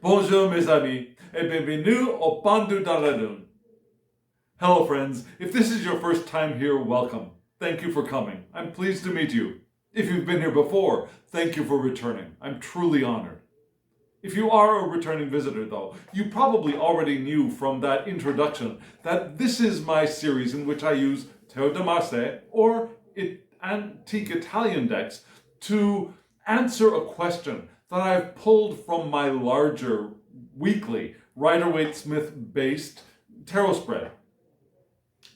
Bonjour mes amis, et bienvenue au Pendu dans la Lune. Hello friends, if this is your first time here, welcome. Thank you for coming. I'm pleased to meet you. If you've been here before, thank you for returning. I'm truly honored. If you are a returning visitor though, you probably already knew from that introduction that this is my series in which I use Tarot de Marseille or antique Italian decks to answer a question that I've pulled from my larger weekly Rider-Waite-Smith based tarot spread.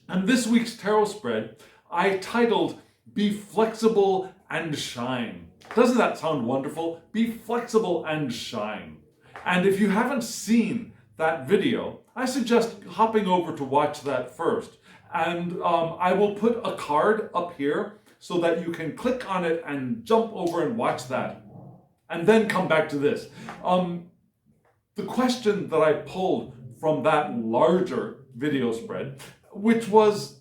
And this week's tarot spread I titled Be Flexible and Shine. Doesn't that sound wonderful? Be flexible and shine. And if you haven't seen that video, I suggest hopping over to watch that first. And I will put a card up here so that you can click on it and jump over and watch that. And then come back to this. The question that I pulled from that larger video spread, which was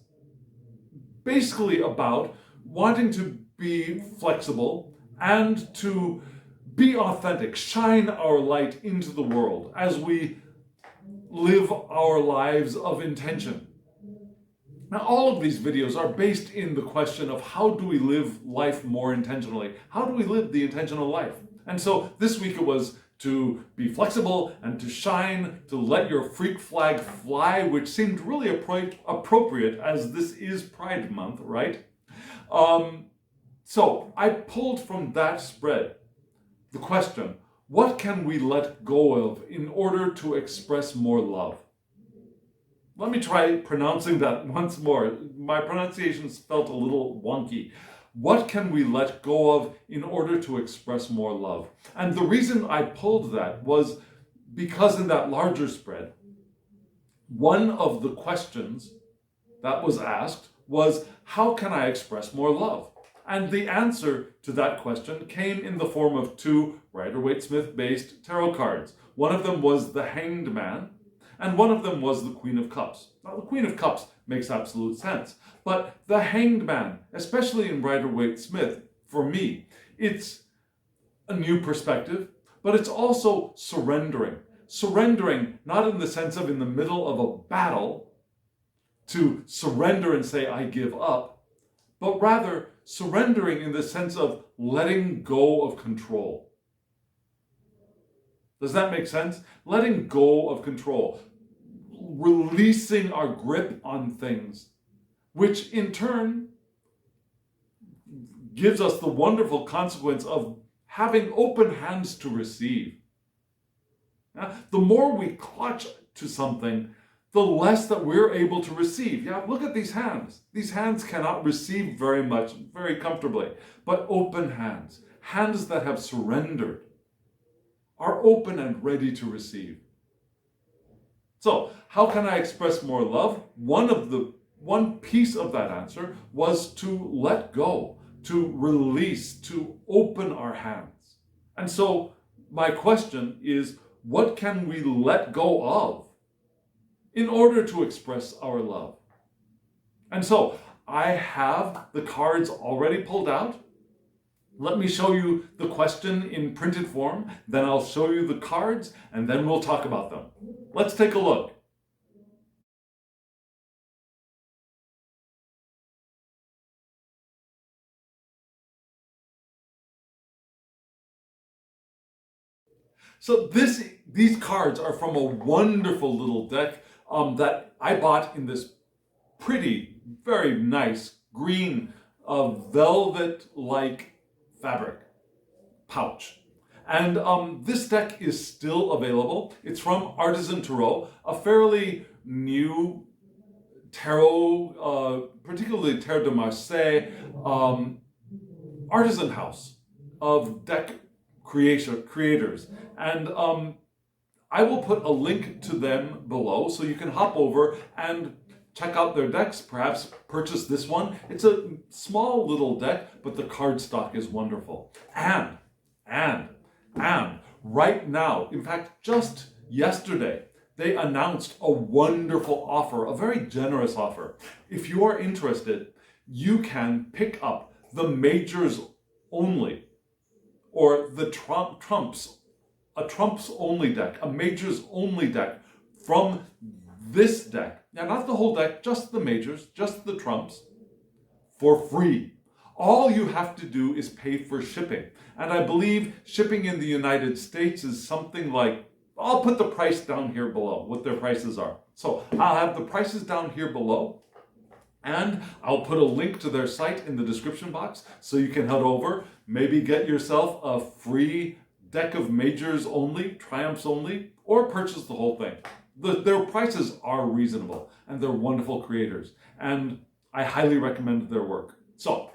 basically about wanting to be flexible and to be authentic, shine our light into the world as we live our lives of intention. Now, all of these videos are based in the question of how do we live life more intentionally? How do we live the intentional life? And so this week it was to be flexible and to shine, to let your freak flag fly, which seemed really appropriate as this is Pride Month, right? So I pulled from that spread the question, what can we let go of in order to express more love? Let me try pronouncing that once more. My pronunciations felt a little wonky. What can we let go of in order to express more love? And the reason I pulled that was because in that larger spread, one of the questions that was asked was, how can I express more love? And the answer to that question came in the form of two Rider-Waite-Smith based tarot cards. One of them was the Hanged Man, and one of them was the Queen of Cups. Now, the Queen of Cups makes absolute sense, but the Hanged Man, especially in Rider-Waite-Smith, for me, it's a new perspective, but it's also surrendering. Surrendering, not in the sense of in the middle of a battle, to surrender and say, I give up, but rather surrendering in the sense of letting go of control. Does that make sense? Letting go of control, releasing our grip on things, which in turn gives us the wonderful consequence of having open hands to receive. Now, the more we clutch to something, the less that we're able to receive. Yeah, look at these hands. These hands cannot receive very much, very comfortably, but open hands, hands that have surrendered, are open and ready to receive. So, how can I express more love? One piece of that answer was to let go, to release, to open our hands. And so, my question is, what can we let go of in order to express our love? And so, I have the cards already pulled out. Let me show you the question in printed form, then I'll show you the cards, and then we'll talk about them. Let's take a look. So these cards are from a wonderful little deck that I bought in this pretty, very nice green velvet-like fabric pouch. And this deck is still available. It's from Artisan Tarot, a fairly new tarot, particularly Tarot de Marseille, artisan house of deck creators. And I will put a link to them below so you can hop over and check out their decks, perhaps purchase this one. It's a small little deck, but the cardstock is wonderful. And right now, in fact, just yesterday, they announced a wonderful offer, a very generous offer. If you are interested, you can pick up the majors only, or the trumps a trumps only deck, a majors only deck from this deck. Now, not the whole deck, just the majors, just the trumps, for free. All you have to do is pay for shipping. And I believe shipping in the United States is something like, I'll put the price down here below, what their prices are. So I'll have the prices down here below, and I'll put a link to their site in the description box so you can head over, maybe get yourself a free deck of majors only, triumphs only, or purchase the whole thing. Their prices are reasonable, and they're wonderful creators, and I highly recommend their work. So,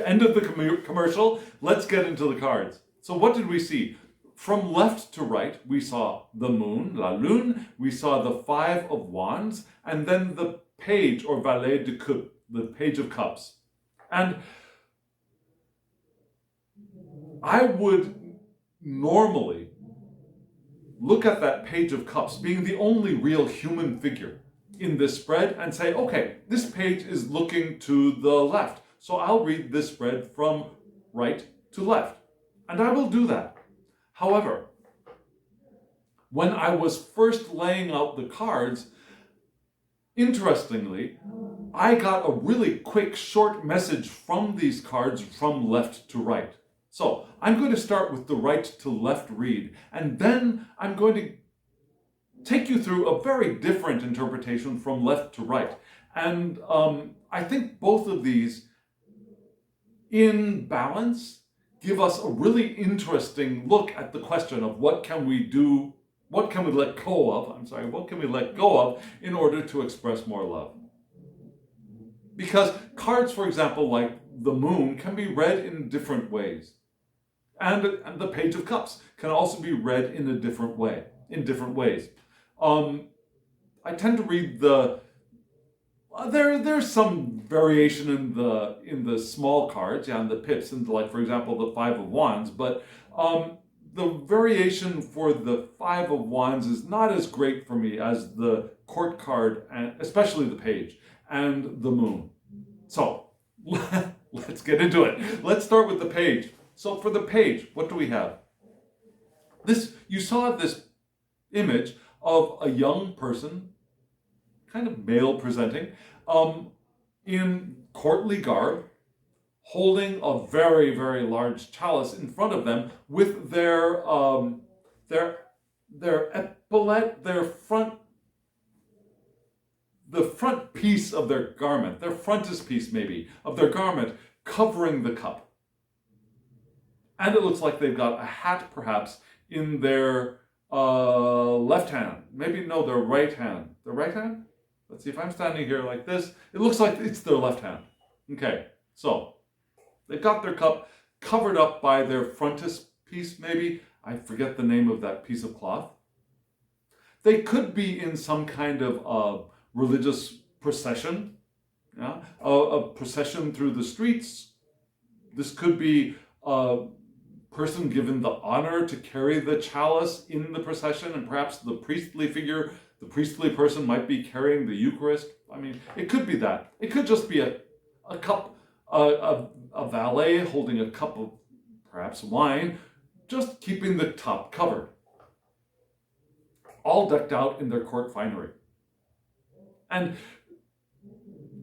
end of the commercial, let's get into the cards. So what did we see? From left to right, we saw the moon, la lune, we saw the 5 of wands, and then the page, or valet de coupe, the page of cups. And I would normally look at that page of cups being the only real human figure in this spread and say, okay, this page is looking to the left, so I'll read this spread from right to left. And I will do that. However, when I was first laying out the cards, interestingly, I got a really quick, short message from these cards from left to right. So I'm going to start with the right to left read, and then I'm going to take you through a very different interpretation from left to right. And I think both of these, in balance, give us a really interesting look at the question of what can we do, what can we let go of, what can we let go of in order to express more love? Because cards, for example, like the moon, can be read in different ways. And the page of cups can also be read in a different way, in different ways. I tend to read there's some variation in the small cards, and the pips, and like, for example, the 5 of wands, but the variation for the 5 of wands is not as great for me as the court card, and especially the page and the moon. So let's get into it. Let's start with the page. So for the page, what do we have? You saw this image of a young person, kind of male presenting, in courtly garb, holding a very, very large chalice in front of them with their epaulette, the front piece of their garment, their frontispiece maybe, of their garment covering the cup. And it looks like they've got a hat perhaps in their left hand. Maybe, no, their right hand. Their right hand? Let's see, if I'm standing here like this, it looks like it's their left hand. Okay, so they've got their cup covered up by their frontispiece, maybe. I forget the name of that piece of cloth. They could be in some kind of religious procession, yeah? A procession through the streets. This could be a person given the honor to carry the chalice in the procession, and perhaps the priestly figure, the priestly person might be carrying the Eucharist. I mean, it could be that. It could just be a cup, a valet holding a cup of perhaps wine, just keeping the top covered. All decked out in their court finery. And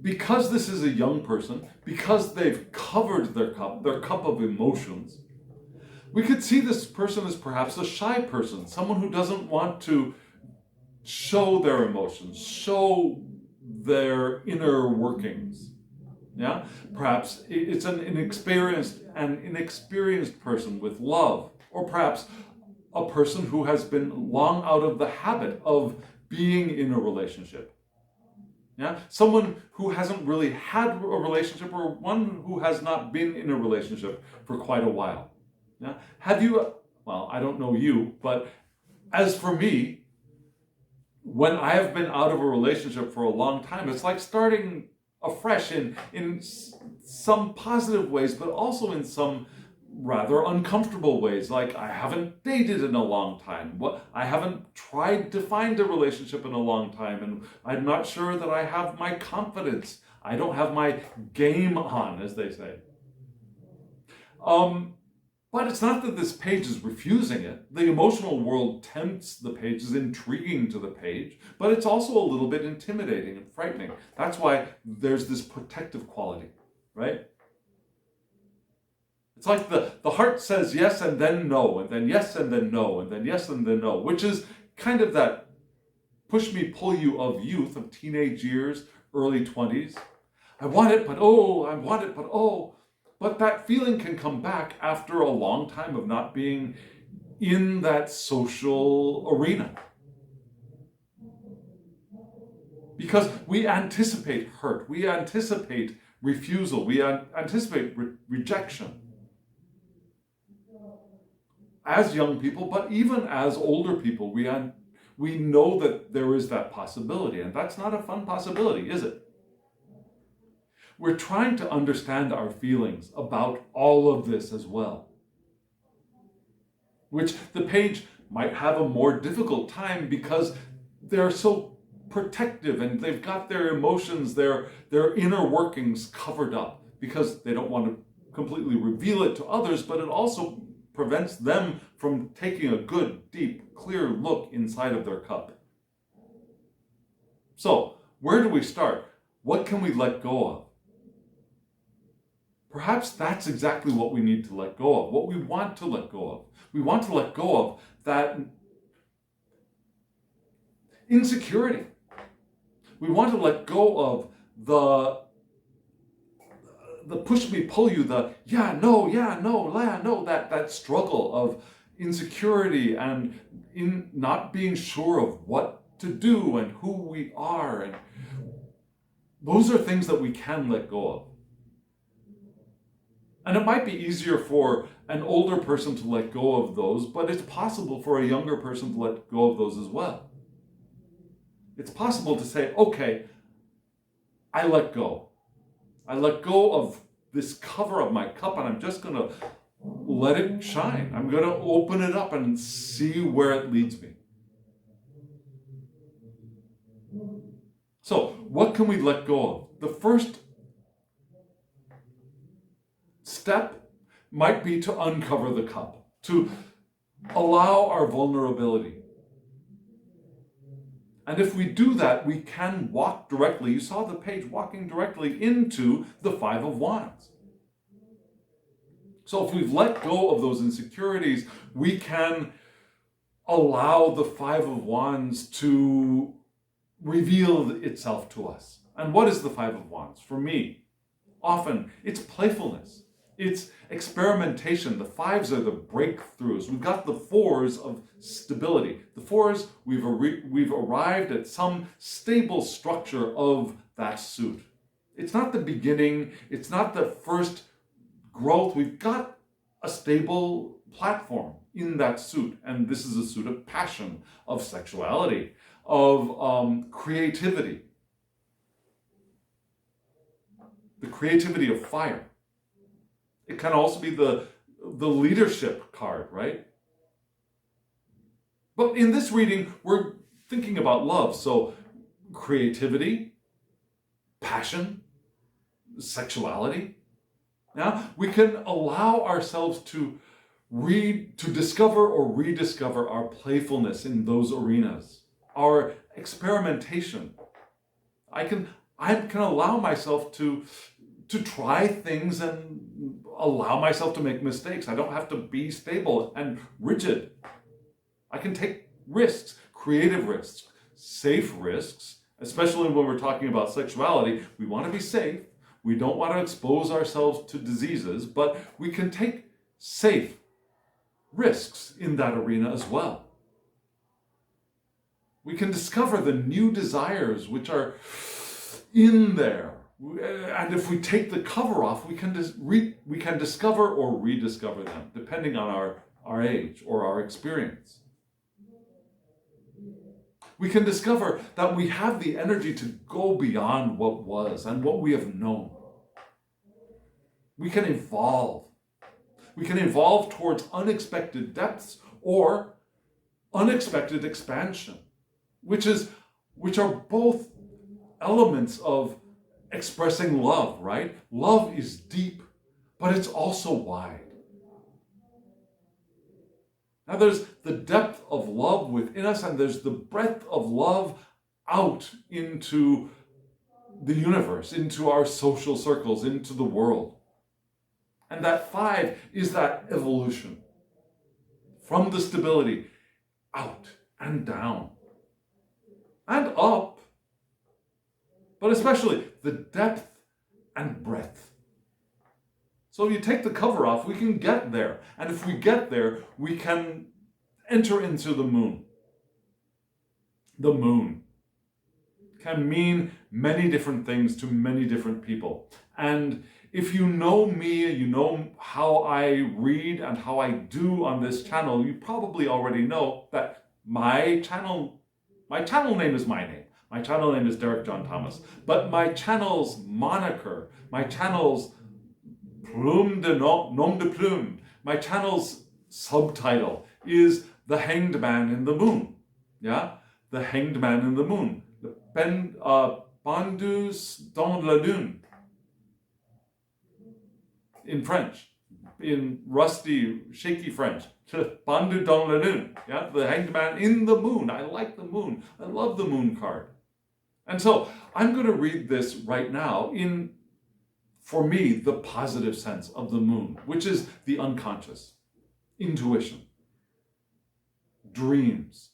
because this is a young person, because they've covered their cup of emotions, we could see this person as perhaps a shy person, someone who doesn't want to show their emotions, show their inner workings. Yeah? Perhaps it's an inexperienced person with love, or perhaps a person who has been long out of the habit of being in a relationship. Yeah? Someone who hasn't really had a relationship, or one who has not been in a relationship for quite a while. Yeah? Have you, well, I don't know you, but as for me, when I have been out of a relationship for a long time, it's like starting afresh in some positive ways, but also in some rather uncomfortable ways. Like, I haven't dated in a long time. I haven't tried to find a relationship in a long time, and I'm not sure that I have my confidence. I don't have my game on, as they say. But it's not that this page is refusing it. The emotional world tempts the page, is intriguing to the page, but it's also a little bit intimidating and frightening. That's why there's this protective quality, right? It's like the heart says yes and then no, and then yes and then no, and then yes and then no, which is kind of that push me, pull you of youth, of teenage years, early 20s. I want it, but oh, I want it, but oh. But that feeling can come back after a long time of not being in that social arena. Because we anticipate hurt, we anticipate refusal, we anticipate rejection. As young people, but even as older people, we know that there is that possibility, and that's not a fun possibility, is it? We're trying to understand our feelings about all of this as well, which the page might have a more difficult time because they're so protective and they've got their emotions, their inner workings covered up because they don't want to completely reveal it to others, but it also prevents them from taking a good, deep, clear look inside of their cup. So, where do we start? What can we let go of? Perhaps that's exactly what we need to let go of, what we want to let go of. We want to let go of that insecurity. We want to let go of the push me, pull you, the that struggle of insecurity and in not being sure of what to do and who we are. And those are things that we can let go of. And it might be easier for an older person to let go of those, but it's possible for a younger person to let go of those as well. It's possible to say, okay, I let go. I let go of this cover of my cup and I'm just going to let it shine. I'm going to open it up and see where it leads me. So, what can we let go of? The first step might be to uncover the cup, to allow our vulnerability. And if we do that, we can walk directly, you saw the page walking directly into the Five of Wands. So if we've let go of those insecurities, we can allow the Five of Wands to reveal itself to us. And what is the Five of Wands? For me, often it's playfulness. It's experimentation. The fives are the breakthroughs. We've got the fours of stability. The fours, we've arrived at some stable structure of that suit. It's not the beginning. It's not the first growth. We've got a stable platform in that suit. And this is a suit of passion, of sexuality, of creativity. The creativity of fire. It can also be the leadership card, right? But in this reading, we're thinking about love. So creativity, passion, sexuality. Now, we can allow ourselves to discover or rediscover our playfulness in those arenas, our experimentation. I can allow myself to try things and allow myself to make mistakes. I don't have to be stable and rigid. I can take risks, creative risks, safe risks, especially when we're talking about sexuality. We want to be safe. We don't want to expose ourselves to diseases, but we can take safe risks in that arena as well. We can discover the new desires which are in there. And if we take the cover off, we can discover or rediscover them, depending on our age or our experience. We can discover that we have the energy to go beyond what was and what we have known. We can evolve. We can evolve towards unexpected depths or unexpected expansion, which are both elements of expressing love, right? Love is deep, but it's also wide. Now there's the depth of love within us, and there's the breadth of love out into the universe, into our social circles, into the world. And that 5 is that evolution from the stability out and down and up, but especially the depth and breadth. So if you take the cover off, we can get there. And if we get there, we can enter into the moon. The moon can mean many different things to many different people. And if you know me, you know how I read and how I do on this channel, you probably already know that my channel name is my name. My channel name is Derek John Thomas. But my channel's moniker, my channel's nom de plume, my channel's subtitle is The Hanged Man in the Moon. Yeah? The Hanged Man in the Moon. The Pendu dans la Lune. In French, in rusty, shaky French. Pendu dans la Lune. Yeah? The Hanged Man in the Moon. I like the moon. I love the moon card. And so I'm going to read this right now in, for me, the positive sense of the moon, which is the unconscious, intuition, dreams.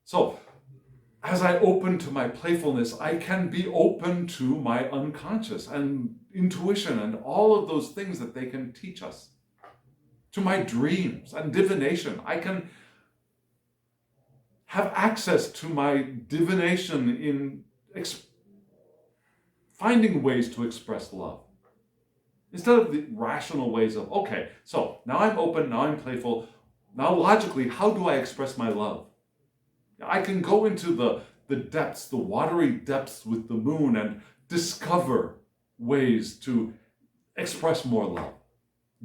So, as I open to my playfulness, I can be open to my unconscious and intuition and all of those things that they can teach us. To my dreams and divination. I can have access to my divination in finding ways to express love. Instead of the rational ways of, okay, so now I'm open, now I'm playful, now logically, how do I express my love? I can go into the depths, the watery depths with the moon and discover ways to express more love.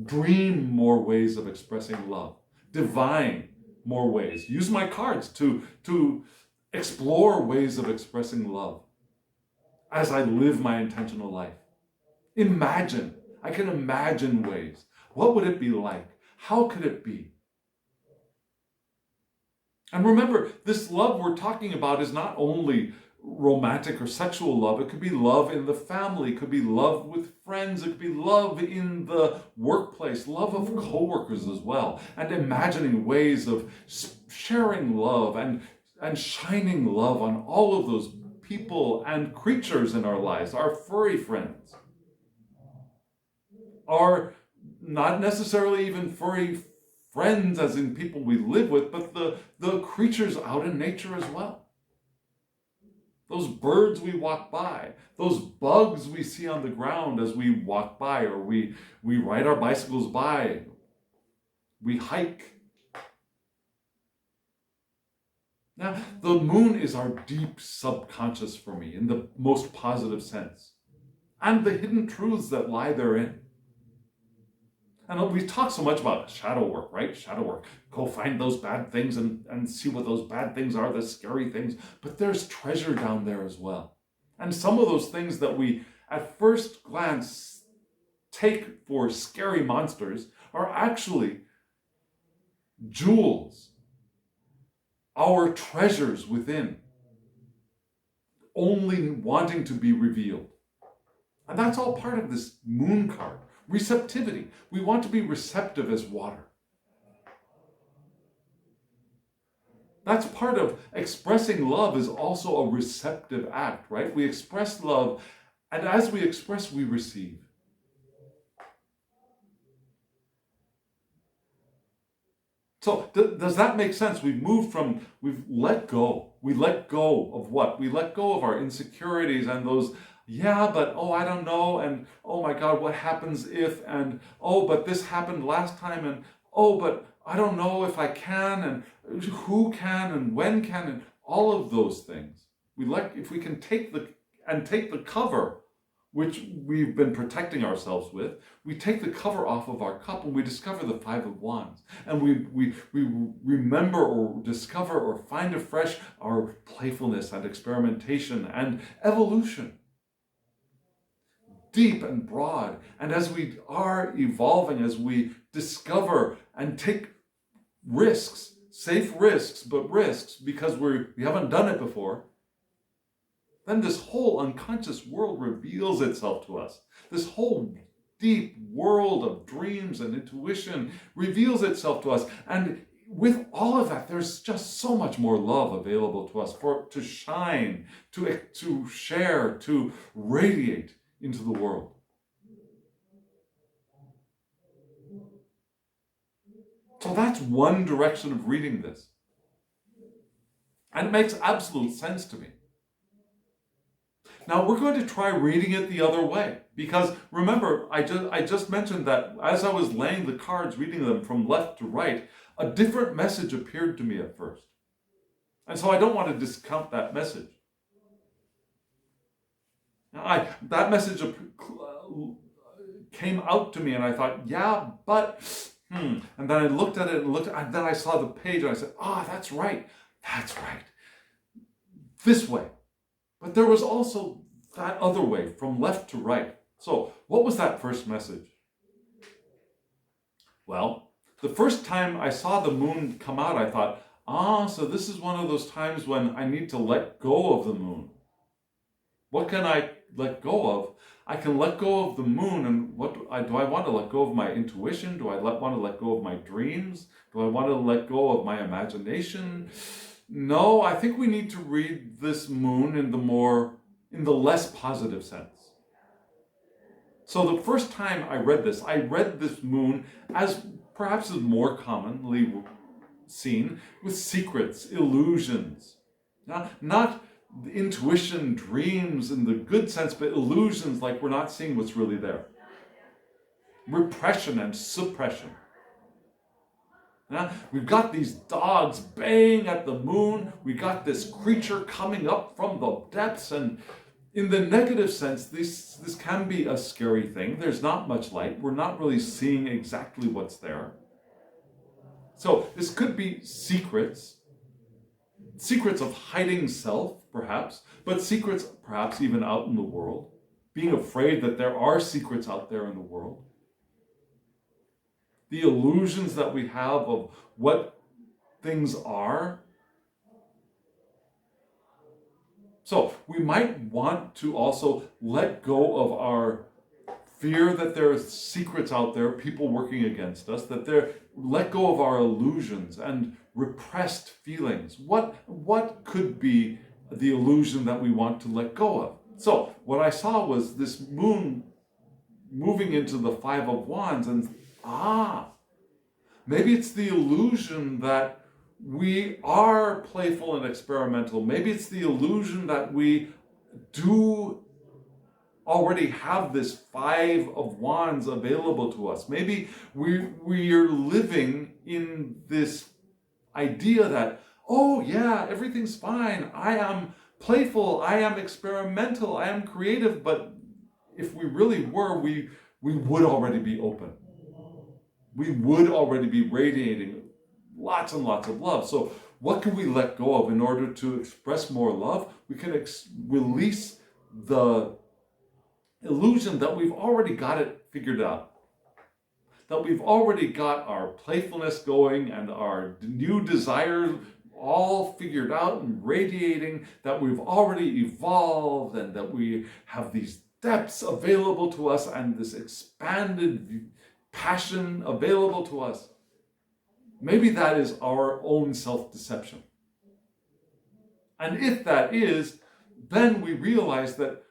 Dream more ways of expressing love. Divine more ways. Use my cards to explore ways of expressing love as I live my intentional life. Imagine. I can imagine ways. What would it be like? How could it be? And remember, this love we're talking about is not only romantic or sexual love. It could be love in the family. It could be love with friends. It could be love in the workplace. Love of coworkers as well. And imagining ways of sharing love and shining love on all of those people and creatures in our lives. Our furry friends. Our not necessarily even furry friends as in people we live with, but the creatures out in nature as well. Those birds we walk by, those bugs we see on the ground as we walk by, or we ride our bicycles by, we hike. Now, the moon is our deep subconscious for me in the most positive sense, and the hidden truths that lie therein. And we talk so much about shadow work, right? Shadow work. Go find those bad things and see what those bad things are, the scary things. But there's treasure down there as well. And some of those things that we, at first glance, take for scary monsters are actually jewels, our treasures within, only wanting to be revealed. And that's all part of this moon card. Receptivity. We want to be receptive as water. That's part of expressing love is also a receptive act, right? We express love, and as we express, we receive. So does that make sense? We've let go. We let go of what? We let go of our insecurities and those, yeah, but, oh, I don't know, and, oh my God, what happens if, and, oh, but this happened last time, and, oh, but I don't know if I can, and who can, and when can, and all of those things. If we can take the cover, which we've been protecting ourselves with, we take the cover off of our cup and we discover the Five of Wands. And we remember or discover or find afresh our playfulness and experimentation and evolution. deep and broad. And as we are evolving, as we discover and take risks, safe risks, but risks because we haven't done it before, then this whole unconscious world reveals itself to us. This whole deep world of dreams and intuition reveals itself to us. And with all of that, there's just so much more love available to us to shine, to share, to radiate into the world. So that's one direction of reading this. And it makes absolute sense to me. Now we're going to try reading it the other way, because remember, I just mentioned that as I was laying the cards, reading them from left to right, a different message appeared to me at first. And so I don't want to discount that message. That message came out to me and I thought, yeah, but, And then I looked at it and then I saw the page and I said, that's right. This way. But there was also that other way, from left to right. So what was that first message? Well, the first time I saw the moon come out, I thought, so this is one of those times when I need to let go of the moon. What can I let go of? I can let go of the moon, and do I want to let go of my intuition? Do I want to let go of my dreams? Do I want to let go of my imagination? No, I think we need to read this moon in the less positive sense. So the first time I read this moon as perhaps is more commonly seen with secrets, illusions. Not intuition, dreams in the good sense, but illusions like we're not seeing what's really there. Repression and suppression. We've got these dogs baying at the moon. We got this creature coming up from the depths, and in the negative sense, this can be a scary thing. There's not much light. We're not really seeing exactly what's there. So this could be secrets of hiding self, perhaps, but secrets perhaps even out in the world, being afraid that there are secrets out there in the world. The illusions that we have of what things are. So we might want to also let go of our fear that there are secrets out there, people working against us, let go of our illusions and repressed feelings. What could be the illusion that we want to let go of? So what I saw was this moon moving into the Five of Wands, and maybe it's the illusion that we are playful and experimental. Maybe it's the illusion that we do already have this Five of Wands available to us. Maybe we're living in this idea that, everything's fine. I am playful, I am experimental, I am creative, but if we really were, we would already be open. We would already be radiating lots and lots of love. So what can we let go of in order to express more love? We can release the illusion that we've already got it figured out. That we've already got our playfulness going and our new desires all figured out and radiating, that we've already evolved and that we have these depths available to us and this expanded passion available to us. Maybe that is our own self-deception. And if that is, then we realize that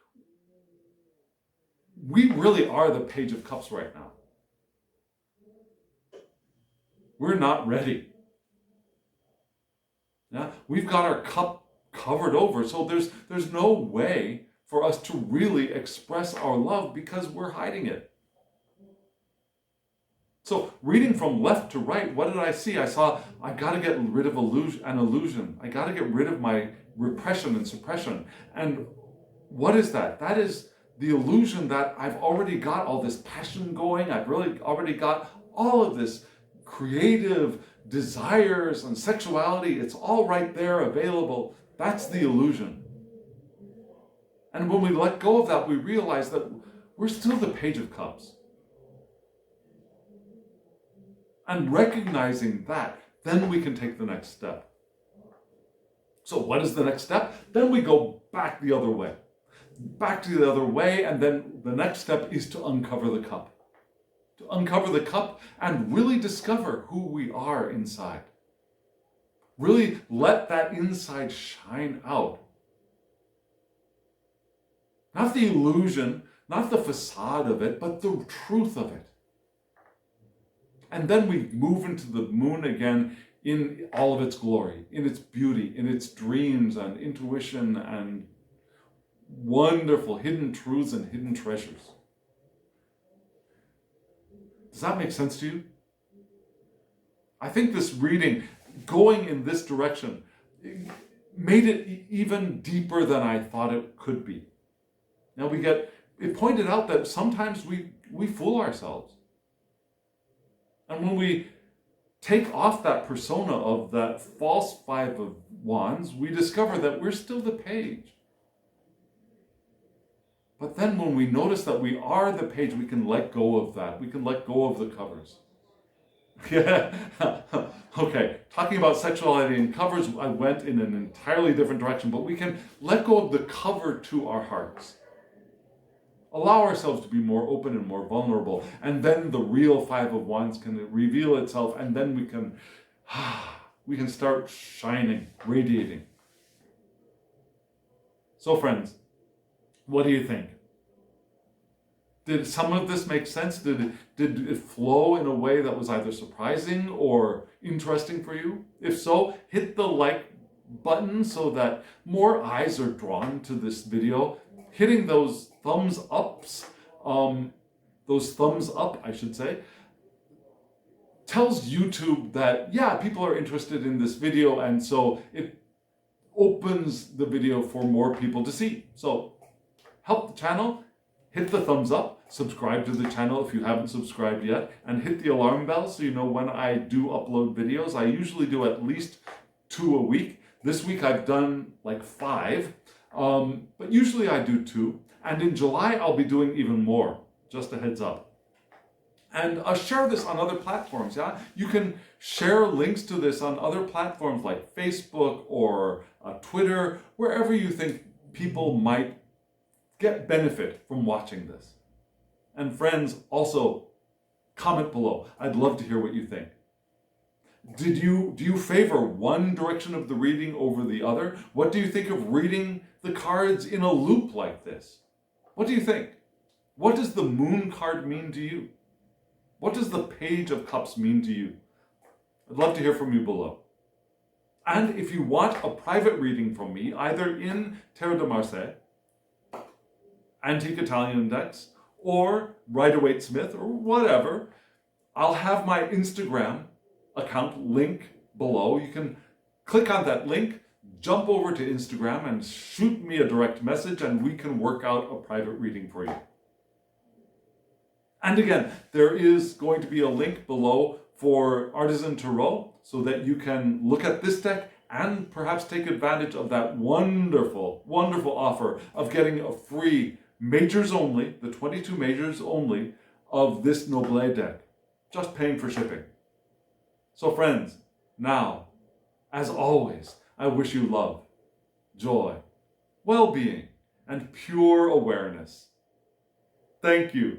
we really are the Page of Cups right now. We're not ready. We've got our cup covered over, so there's no way for us to really express our love because we're hiding it. So reading from left to right, what did I see? I saw I got to get rid of an illusion. I got to get rid of my repression and suppression. And what is that? That is the illusion that I've already got all this passion going. I've really already got all of this creative desires and sexuality. It's all right there available. That's the illusion. And when we let go of that, we realize that we're still the Page of Cups. And recognizing that, then we can take the next step. So what is the next step? Then we go back the other way. Back to the other way, and then the next step is to uncover the cup. To uncover the cup and really discover who we are inside. Really let that inside shine out. Not the illusion, not the facade of it, but the truth of it. And then we move into the moon again in all of its glory, in its beauty, in its dreams and intuition and wonderful hidden truths and hidden treasures. Does that make sense to you? I think this reading, going in this direction, made it even deeper than I thought it could be. Now it pointed out that sometimes we fool ourselves. And when we take off that persona of that false Five of Wands, we discover that we're still the page. But then when we notice that we are the page, we can let go of that. We can let go of the covers. Yeah. Okay, talking about sexuality and covers, I went in an entirely different direction, but we can let go of the cover to our hearts. Allow ourselves to be more open and more vulnerable. And then the real Five of Wands can reveal itself, and then we can start shining, radiating. So friends, what do you think? Did some of this make sense? Did it flow in a way that was either surprising or interesting for you? If so, hit the like button so that more eyes are drawn to this video. Hitting those thumbs ups, I should say, tells YouTube that, yeah, people are interested in this video, and so it opens the video for more people to see. So help the channel, hit the thumbs up, subscribe to the channel if you haven't subscribed yet, and hit the alarm bell so you know when I do upload videos. I usually do at least 2 a week. This week I've done like 5. But usually I do 2, and in July I'll be doing even more, just a heads up. And I'll share this on other platforms, yeah? You can share links to this on other platforms like Facebook or Twitter, wherever you think people might get benefit from watching this. And friends, also comment below. I'd love to hear what you think. Do you favor one direction of the reading over the other? What do you think of reading the cards in a loop like this? What do you think? What does the Moon card mean to you? What does the Page of Cups mean to you? I'd love to hear from you below. And if you want a private reading from me, either in Tarot de Marseille, Antique Italian Index, or Rider-Waite-Smith, or whatever, I'll have my Instagram account link below. You can click on that link, jump over to Instagram and shoot me a direct message, and we can work out a private reading for you. And again, there is going to be a link below for Artisan Tarot so that you can look at this deck and perhaps take advantage of that wonderful, wonderful offer of getting a free majors only, the 22 majors only of this Noblet deck, just paying for shipping. So friends, now, as always, I wish you love, joy, well-being, and pure awareness. Thank you.